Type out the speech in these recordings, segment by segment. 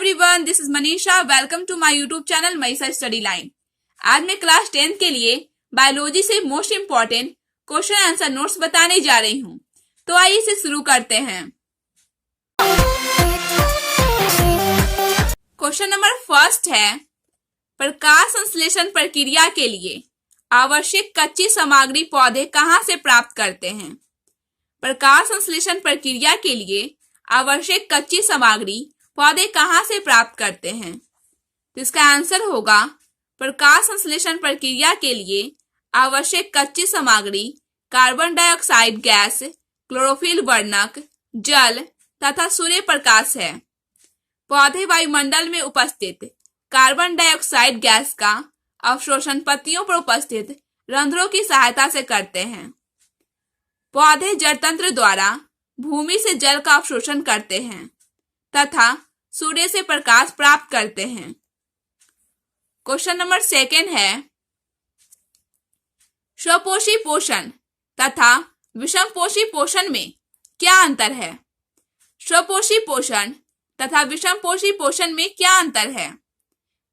Everyone, this is Manisha. Welcome to my YouTube channel Manisha study line. आज मैं class 10th के लिए बायोलॉजी से most important question answer notes बताने जा रही हूँ। तो आइए इसे शुरू करते हैं। क्वेश्चन नंबर फर्स्ट है, प्रकाश संश्लेषण प्रक्रिया के लिए आवश्यक कच्ची सामग्री पौधे कहाँ से प्राप्त करते हैं? प्रकाश संश्लेषण प्रक्रिया के लिए आवश्यक कच्ची सामग्री पौधे कहाँ से प्राप्त करते हैं? तो इसका आंसर होगा, प्रकाश संश्लेषण प्रक्रिया के लिए आवश्यक कच्ची सामग्री कार्बन डाइऑक्साइड गैस, क्लोरोफिल वर्णक, जल तथा सूर्य प्रकाश है। पौधे वायुमंडल में उपस्थित कार्बन डाइऑक्साइड गैस का अवशोषण पत्तियों पर उपस्थित रंध्रों की सहायता से करते हैं। पौधे जड़तंत्र द्वारा भूमि से जल का अवशोषण करते हैं तथा सूर्य से प्रकाश प्राप्त करते हैं। क्वेश्चन नंबर सेकंड है, स्वपोषी पोषण तथा विषमपोषी पोषण में क्या अंतर है? स्वपोषी पोषण तथा विषमपोषी पोषण में क्या अंतर है?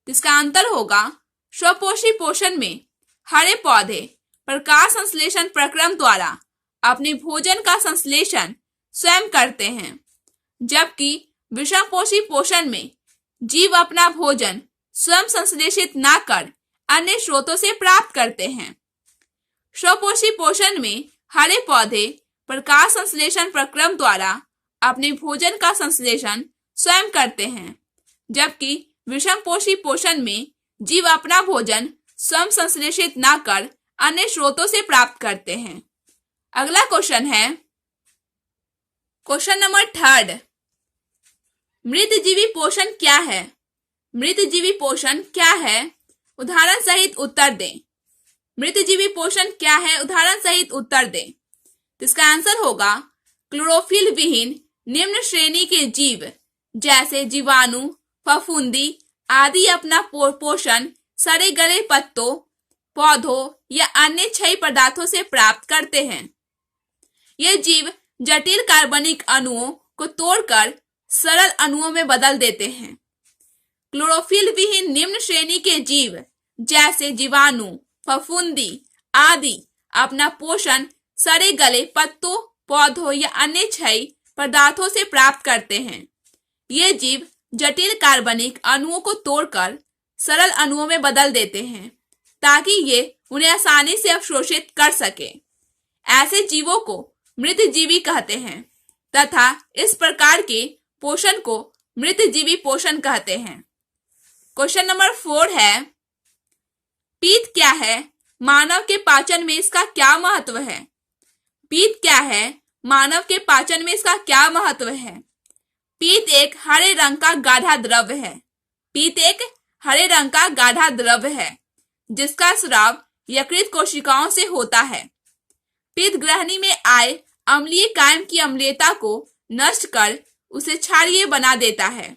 इसका अंतर होगा, स्वपोषी पोषण में हरे पौधे प्रकाश संश्लेषण प्रक्रम द्वारा अपने भोजन का संश्लेषण स्वयं करते हैं, जबकि विषमपोषी पोषण में जीव अपना भोजन स्वयं संश्लेषित न कर अन्य स्रोतों से प्राप्त करते हैं। स्वपोषी पोषण में हरे पौधे प्रकाश संश्लेषण प्रक्रम द्वारा अपने भोजन का संश्लेषण स्वयं करते हैं, जबकि विषमपोषी पोषण में जीव अपना भोजन स्वयं संश्लेषित न कर अन्य स्रोतों से प्राप्त करते हैं। अगला क्वेश्चन है, क्वेश्चन नंबर थर्ड, मृतजीवी पोषण क्या है? मृतजीवी पोषण क्या है? उदाहरण सहित उत्तर दें। मृतजीवी पोषण क्या है? उदाहरण सहित उत्तर दें। तो इसका आंसर होगा, क्लोरोफिल विहीन निम्न श्रेणी के जीव जैसे जीवाणु, फफूंदी आदि अपना पोषण सड़े गले पत्तों, पौधों या अन्य क्षयी पदार्थों से प्राप्त करते हैं। ये जीव जटिल कार्बनिक अणुओं को तोड़कर सरल अणुओं में बदल देते हैं। क्लोरोफिल विहीन निम्न श्रेणी के जीव जैसे जीवाणु, फफूंदी आदि अपना पोषण सड़े गले पत्तों, पौधों या अन्य क्षयी पदार्थों से प्राप्त करते हैं। ये जीव जटिल कार्बनिक अणुओं को तोड़कर सरल अणुओं में बदल देते हैं ताकि ये उन्हें आसानी से अवशोषित कर सके। ऐसे जीवों को मृतजीवी कहते हैं तथा इस प्रकार के पोषण को मृतजीवी पोषण कहते हैं। क्वेश्चन नंबर 4 है, पीत क्या है? मानव के पाचन में इसका क्या महत्व है? पीत क्या है? मानव के पाचन में इसका क्या महत्व है? पीत एक हरे रंग का गाढ़ा द्रव्य है। पीत एक हरे रंग का गाढ़ा द्रव्य है जिसका स्राव यकृत कोशिकाओं से होता है। पीत ग्रहणी में आए अम्लीय कायम की अम्लीयता को नष्ट कर उसे क्षारीय बना देता है।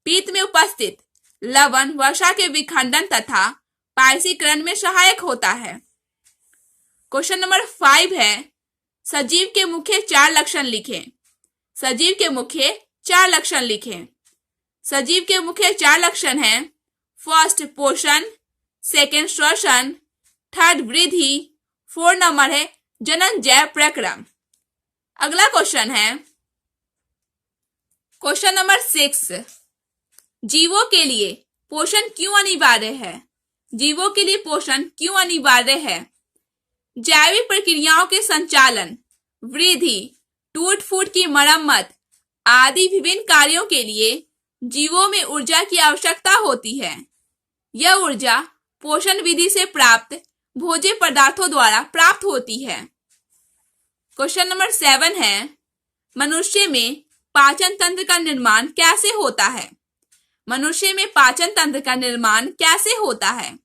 पीत में उपस्थित लवण वर्षा के विखंडन तथा पायसीकरण में सहायक होता है। क्वेश्चन नंबर 5 है, सजीव के मुख्य 4 लक्षण लिखें। सजीव के मुख्य 4 लक्षण लिखें। सजीव के मुख्य 4 लक्षण हैं, फर्स्ट पोषण, सेकेंड श्वसन, थर्ड वृद्धि, 4 नंबर है जनन जैव प्रक्रम। अगला क्वेश्चन है, क्वेश्चन नंबर 6, जीवों के लिए पोषण क्यों अनिवार्य है? जीवों के लिए पोषण क्यों अनिवार्य है? जैविक प्रक्रियाओं के संचालन, वृद्धि, टूट फूट की मरम्मत आदि विभिन्न कार्यों के लिए जीवों में ऊर्जा की आवश्यकता होती है। यह ऊर्जा पोषण विधि से प्राप्त भोज्य पदार्थों द्वारा प्राप्त होती है। क्वेश्चन नंबर 7 है, मनुष्य में पाचन तंत्र का निर्माण कैसे होता है? मनुष्य में पाचन तंत्र का निर्माण कैसे होता है?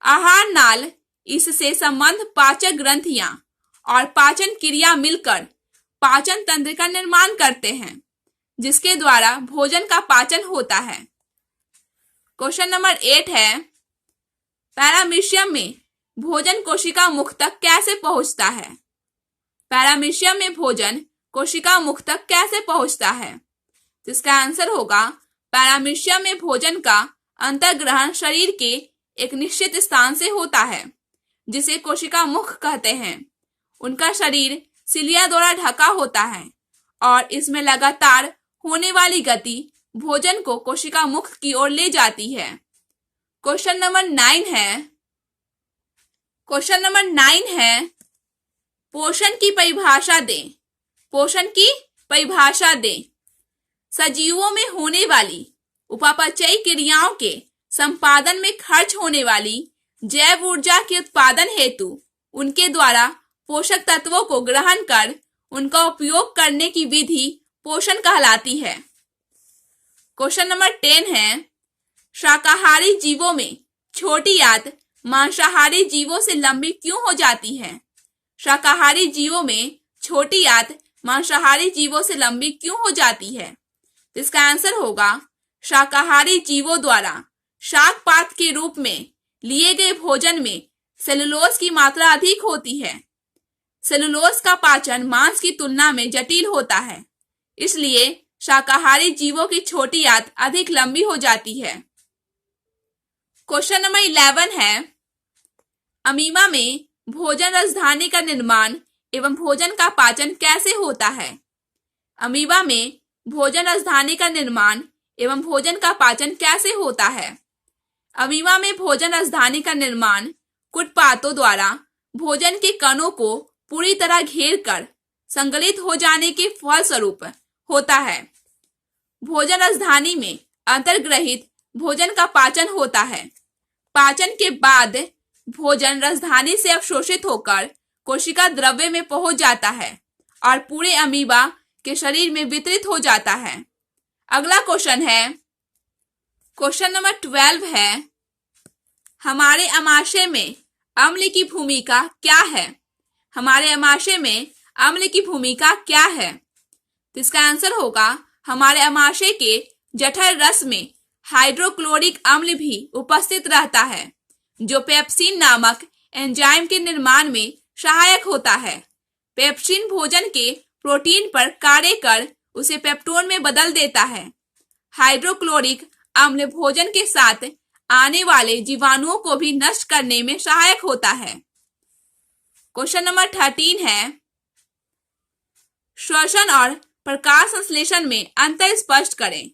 आहार नाल, इससे संबंध पाचक ग्रंथियां और पाचन क्रिया मिलकर पाचन तंत्र का निर्माण करते हैं जिसके द्वारा भोजन का पाचन होता है। क्वेश्चन नंबर 8 है, पैरामीशियम में भोजन कोशिका मुख तक कैसे पहुंचता है? पैरामीशियम में भोजन कोशिका मुख तक कैसे पहुंचता है? तो इसका आंसर होगा, पैरामीशियम में भोजन का अंतर्ग्रहण शरीर के एक निश्चित स्थान से होता है, जिसे कोशिका मुख कहते हैं। उनका शरीर सिलिया द्वारा ढका होता है और इसमें लगातार होने वाली गति भोजन को कोशिका मुख की ओर ले जाती है। क्वेश्चन नंबर 9 है पोषण की परिभाषा दें। पोषण की परिभाषा दें। सजीवों में होने वाली उपापचयी क्रियाओं के संपादन में खर्च होने वाली जैव ऊर्जा के उत्पादन हेतु उनके द्वारा पोषक तत्वों को ग्रहण कर उनका उपयोग करने की विधि पोषण कहलाती है। क्वेश्चन नंबर 10 है शाकाहारी जीवों में छोटी आंत मांसाहारी जीवों से लंबी क्यों हो जाती है? शाकाहारी जीवों में छोटी आंत मांसाहारी जीवों से लंबी क्यों हो जाती है? इसका आंसर होगा शाकाहारी जीवों द्वारा शाक पात के रूप में लिए गए भोजन में सेलुलोज की मात्रा अधिक होती है। सेलुलोज का पाचन मांस की तुलना में जटिल होता है, इसलिए शाकाहारी जीवों की छोटी आंत अधिक लंबी हो जाती है। क्वेश्चन नंबर 11 है अमीबा में भोजन राजधानी का निर्माण एवं भोजन का पाचन कैसे होता है? अमीबा में भोजन राजधानी का निर्माण एवं भोजन का पाचन कैसे होता है? अमीबा में भोजन राजधानी का निर्माण कुटपातों द्वारा भोजन के कणों को पूरी तरह घेर कर संगलित हो जाने के फलस्वरूप होता है। भोजन राजधानी में अंतर्ग्रहित भोजन का पाचन होता है। पाचन के बाद भोजन राजधानी से अवशोषित होकर कोशिका द्रव्य में पहुंच जाता है और पूरे अमीबा के शरीर में वितरित हो जाता है। अगला क्वेश्चन है क्वेश्चन नंबर 12 है हमारे आमाशय में अम्ल की भूमिका क्या है? हमारे आमाशय में अम्ल की भूमिका क्या है? तो इसका आंसर होगा हमारे आमाशय के जठर रस में हाइड्रोक्लोरिक अम्ल भी उपस्थित रहता है, जो पेप्सिन नामक एंजाइम के निर्माण में सहायक होता है। पेप्सिन भोजन के प्रोटीन पर कार्य कर उसे पेप्टोन में बदल देता है। हाइड्रोक्लोरिक अम्ल भोजन के साथ आने वाले जीवाणुओं को भी नष्ट करने में सहायक होता है। क्वेश्चन नंबर 13 है श्वसन और प्रकाश संश्लेषण में अंतर स्पष्ट करें।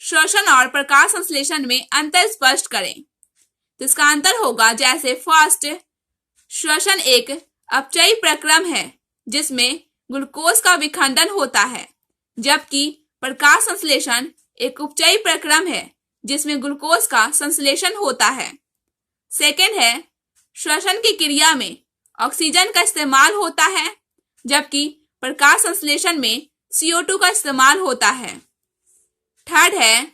श्वसन और प्रकाश संश्लेषण में अंतर स्पष्ट करें। तो इसका अंतर होगा जैसे फर्स्ट, श्वसन एक अपचयी प्रक्रम है जिसमें ग्लूकोज का विखंडन होता है, जबकि प्रकाश संश्लेषण एक उपचयी प्रक्रम है जिसमें ग्लूकोज का संश्लेषण होता है। सेकेंड है श्वसन की क्रिया में ऑक्सीजन का इस्तेमाल होता है, जबकि प्रकाश संश्लेषण में CO2 का इस्तेमाल होता है। थर्ड है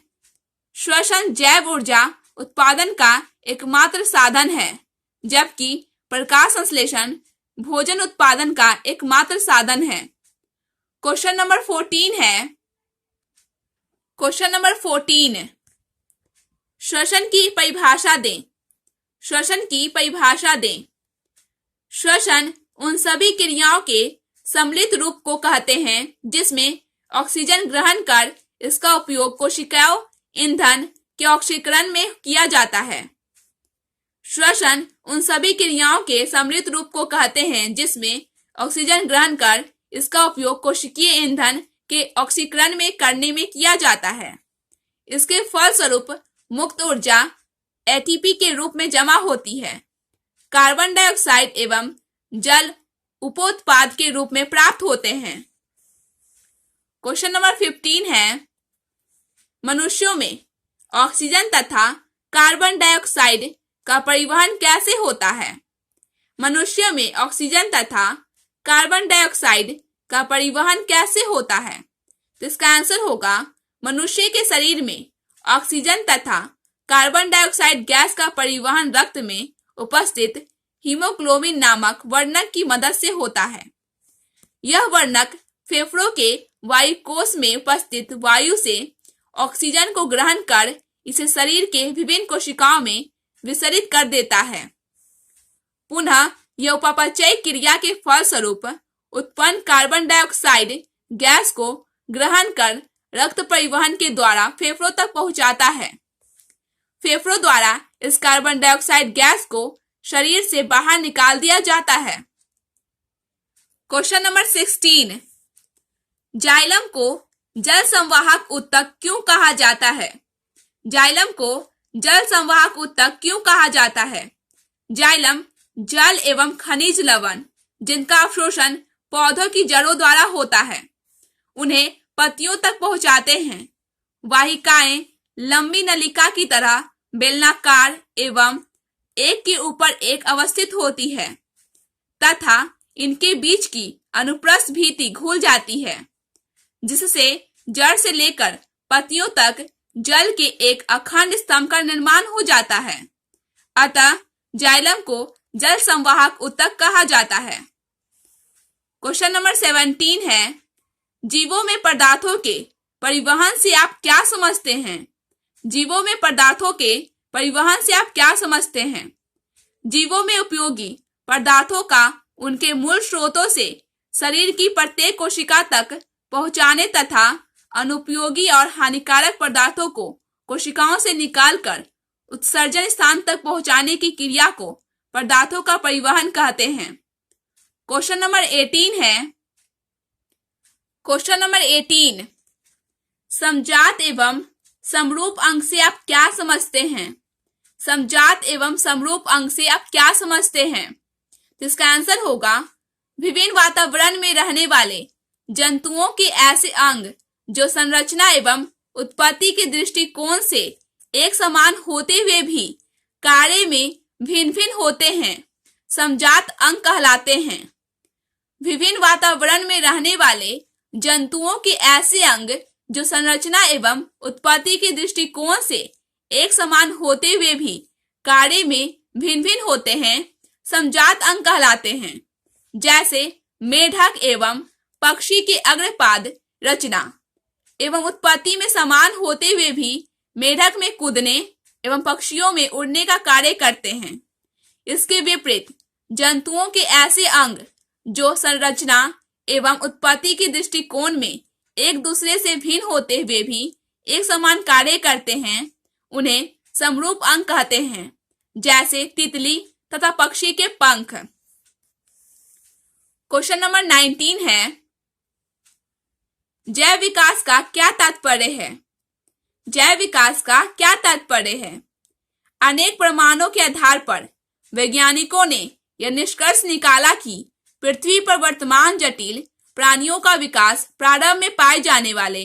श्वसन जैव ऊर्जा उत्पादन का एकमात्र साधन है, जबकि प्रकाश संश्लेषण भोजन उत्पादन का एकमात्र साधन है। क्वेश्चन नंबर 14 है क्वेश्चन नंबर 14 श्वसन की परिभाषा दें। श्वसन की परिभाषा दें। श्वसन उन सभी क्रियाओं के सम्मिलित रूप को कहते हैं जिसमें ऑक्सीजन ग्रहण कर इसका उपयोग कोशिकाओं ईंधन के ऑक्सीकरण में किया जाता है। श्वसन उन सभी क्रियाओं के सम्मिलित रूप को कहते हैं जिसमें ऑक्सीजन ग्रहण कर इसका उपयोग कोशिकीय ईंधन के ऑक्सीकरण में करने में किया जाता है। इसके फलस्वरूप मुक्त ऊर्जा एटीपी के रूप में जमा होती है। कार्बन डाइऑक्साइड एवं जल उपोत्पाद के रूप में प्राप्त होते हैं। क्वेश्चन नंबर 15 है मनुष्यों में ऑक्सीजन तथा कार्बन डाइऑक्साइड का परिवहन कैसे होता है? मनुष्यों में ऑक्सीजन तथा कार्बन डाइऑक्साइड का परिवहन कैसे होता है? तो इसका आंसर होगा मनुष्य के शरीर में ऑक्सीजन तथा कार्बन डाइऑक्साइड गैस का परिवहन रक्त में उपस्थित हीमोग्लोबिन नामक वर्णक की मदद से होता है। यह वर्णक फेफड़ों के वायु कोश में उपस्थित वायु से ऑक्सीजन को ग्रहण कर इसे शरीर के विभिन्न कोशिकाओं में विसरित कर देता है। पुनः यह उपापचय क्रिया के फलस्वरूप उत्पन्न कार्बन डाइऑक्साइड गैस को ग्रहण कर रक्त परिवहन के द्वारा फेफड़ों तक पहुंचाता है। फेफड़ों द्वारा इस कार्बन डाइऑक्साइड गैस को शरीर से बाहर निकाल दिया जाता है। क्वेश्चन नंबर 16, जाइलम को जल संवाहक ऊतक क्यों कहा जाता है? जाइलम को जल संवाहक ऊतक क्यों कहा जाता है? जाइलम जल एवं खनिज लवण जिनका अवशोषण पौधों की जड़ों द्वारा होता है, उन्हें पत्तियों तक पहुंचाते हैं। वाहिकाएं लंबी नलिका की तरह बेलनाकार एवं एक के ऊपर एक अवस्थित होती है तथा इनके बीच की अनुप्रस्थ भित्ति घुल जाती है, जिससे जड़ से लेकर पत्तियों तक जल के एक अखंड स्तंभ का निर्माण हो जाता है। अतः जाइलम को जल संवाहक ऊतक कहा जाता है। क्वेश्चन नंबर 17 है, जीवों में पदार्थों के परिवहन से आप क्या समझते हैं? जीवों में पदार्थों के परिवहन से आप क्या समझते हैं? जीवों में उपयोगी पदार्थों का उनके मूल स्रोतों से शरीर की प्रत्येक कोशिका तक पहुंचाने तथा अनुपयोगी और हानिकारक पदार्थों को कोशिकाओं से निकालकर उत्सर्जन स्थान तक पहुंचाने की क्रिया को पदार्थों का परिवहन कहते हैं। क्वेश्चन नंबर 18 है, क्वेश्चन नंबर 18, समजात एवं समरूप अंग से आप क्या समझते हैं? समजात एवं समरूप अंग से आप क्या समझते हैं? इसका आंसर होगा विभिन्न वातावरण में रहने वाले जंतुओं के ऐसे अंग जो संरचना एवं उत्पत्ति के दृष्टिकोण से एक समान होते हुए भी कार्य में भिन्न भिन्न होते हैं, समजात अंग कहलाते हैं। विभिन्न वातावरण में रहने वाले जंतुओं के ऐसे अंग जो संरचना एवं उत्पत्ति के दृष्टिकोण से एक समान होते हुए भी कार्य में भिन्न भिन्न होते हैं, समजात अंग कहलाते हैं। जैसे मेढक एवं पक्षी के अग्रपाद रचना एवं उत्पत्ति में समान होते हुए भी मेढक में कूदने एवं पक्षियों में उड़ने का कार्य करते हैं। इसके विपरीत जंतुओं के ऐसे अंग जो संरचना एवं उत्पत्ति के दृष्टिकोण में एक दूसरे से भिन्न होते हुए भी एक समान कार्य करते हैं, उन्हें समरूप अंग कहते हैं। जैसे तितली तथा पक्षी के पंख। क्वेश्चन नंबर 19 है, जैव विकास का क्या तात्पर्य है? जैव विकास का क्या तात्पर्य है? अनेक प्रमाणों के आधार पर वैज्ञानिकों ने यह निष्कर्ष निकाला कि पृथ्वी पर वर्तमान जटिल प्राणियों का विकास प्रारंभ में पाए जाने वाले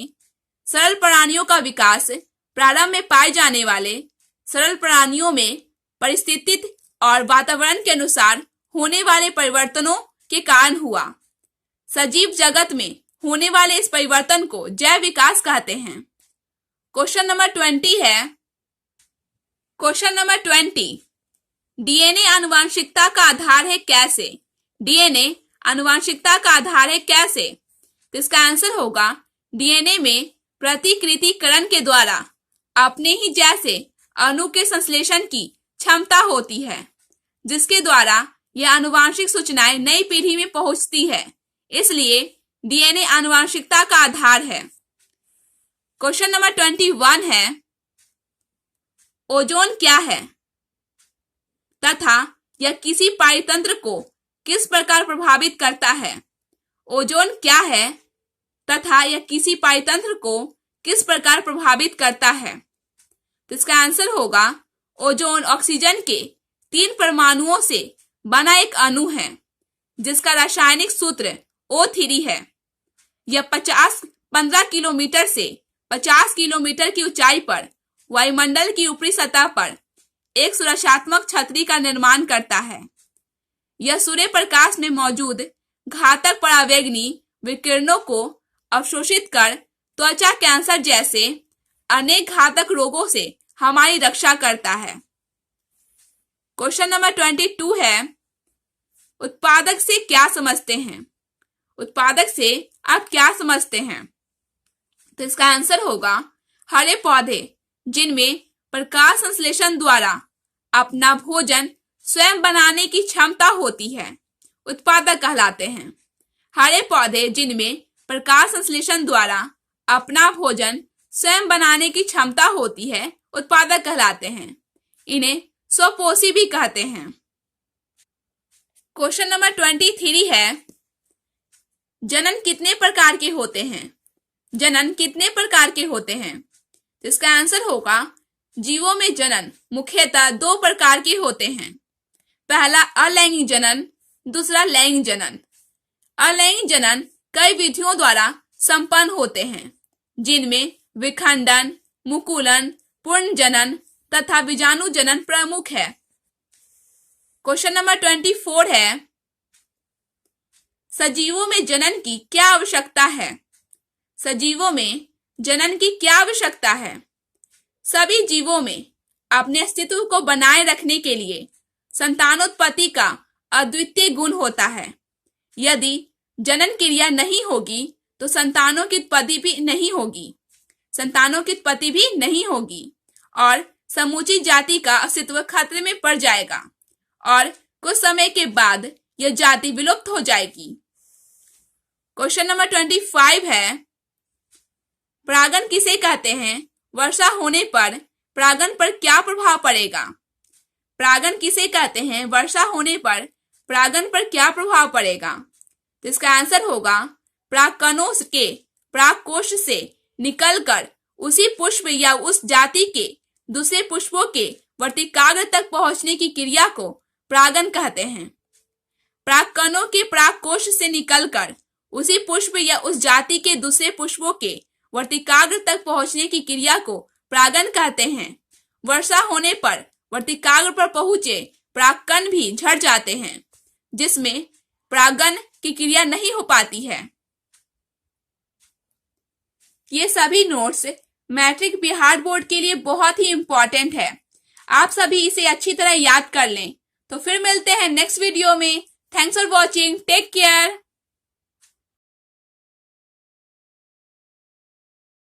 सरल प्राणियों का विकास प्रारंभ में पाए जाने वाले सरल प्राणियों में परिस्थिति और वातावरण के अनुसार होने वाले परिवर्तनों के कारण हुआ। सजीव जगत में होने वाले इस परिवर्तन को जैव विकास कहते हैं। क्वेश्चन नंबर 20 है, क्वेश्चन नंबर 20, डीएनए आनुवंशिकता का आधार है कैसे? डीएनए आनुवंशिकता का आधार है कैसे? तो इसका आंसर होगा डीएनए में प्रतिकृतिकरण के द्वारा अपने ही जैसे अणु के संश्लेषण की क्षमता होती है, जिसके द्वारा यह आनुवंशिक सूचनाएं नई पीढ़ी में पहुंचती है। इसलिए डीएनए आनुवंशिकता का आधार है। क्वेश्चन नंबर 21 है, ओजोन क्या है तथा यह किसी पारितंत्र को किस प्रकार प्रभावित करता है? ओजोन क्या है तथा यह किसी पारितंत्र को किस प्रकार प्रभावित करता है? तो इसका आंसर होगा ओजोन ऑक्सीजन के 3 परमाणुओं से बना एक अणु है, जिसका रासायनिक सूत्र O3 है। यह 15 किलोमीटर से 50 किलोमीटर की ऊंचाई पर वायुमंडल की ऊपरी सतह पर एक सुरक्षात्मक छतरी का निर्माण करता है। यह सूर्य प्रकाश में मौजूद घातक परावैंगनी विकिरणों को अवशोषित कर त्वचा कैंसर जैसे अनेक घातक रोगों से हमारी रक्षा करता है। क्वेश्चन नंबर 22 है, उत्पादक से क्या समझते हैं? उत्पादक से आप क्या समझते हैं? तो इसका आंसर होगा हरे पौधे जिनमें प्रकाश संश्लेषण द्वारा अपना भोजन स्वयं बनाने की क्षमता होती है, उत्पादक कहलाते हैं। हरे पौधे जिनमें प्रकाश संश्लेषण द्वारा अपना भोजन स्वयं बनाने की क्षमता होती है उत्पादक कहलाते हैं। इन्हें स्वपोषी भी कहते हैं। क्वेश्चन नंबर 23 है, जनन कितने प्रकार के होते हैं? जनन कितने प्रकार के होते हैं? तो इसका आंसर होगा, जीवों में जनन मुख्यतः 2 प्रकार के होते हैं। पहला अलैंगिक जनन, दूसरा लैंगिक जनन। अलैंगिक जनन कई विधियों द्वारा संपन्न होते हैं, जिनमें विखंडन, मुकुलन, पूर्ण जनन तथा बीजाणु जनन प्रमुख है। क्वेश्चन नंबर 24 है, सजीवों में जनन की क्या आवश्यकता है? सजीवों में जनन की क्या आवश्यकता है? सभी जीवों में अपने अस्तित्व को बनाए रखने के लिए संतानोत्पत्ति का अद्वितीय गुण होता है। यदि जनन क्रिया नहीं होगी तो संतानों की उत्पत्ति भी नहीं होगी और समूची जाति का अस्तित्व खतरे में पड़ जाएगा और कुछ समय के बाद यह जाति विलुप्त हो जाएगी। क्वेश्चन नंबर 25 है, परागण किसे कहते हैं? वर्षा होने पर परागण पर क्या प्रभाव पड़ेगा? परागण किसे कहते हैं? वर्षा होने पर परागण पर क्या प्रभाव पड़ेगा? तो इसका आंसर होगा, परागकणों के परागकोश से निकलकर उसी पुष्प या उस जाति के दूसरे पुष्पों के वर्तिकाग्र तक पहुंचने की क्रिया को परागण कहते हैं। परागकणों के परागकोश से निकलकर उसी पुष्प या उस जाति के दूसरे पुष्पों के वर्तिकाग्र तक पहुंचने की क्रिया को परागण कहते हैं। वर्षा होने पर वर्तिकाग्र पर पहुंचे परागकण भी झड़ जाते हैं, जिसमें परागण की क्रिया नहीं हो पाती है। ये सभी नोट्स मैट्रिक बिहार बोर्ड के लिए बहुत ही इंपॉर्टेंट है। आप सभी इसे अच्छी तरह याद कर लें। तो फिर मिलते हैं नेक्स्ट वीडियो में। Thanks for watching. Take care.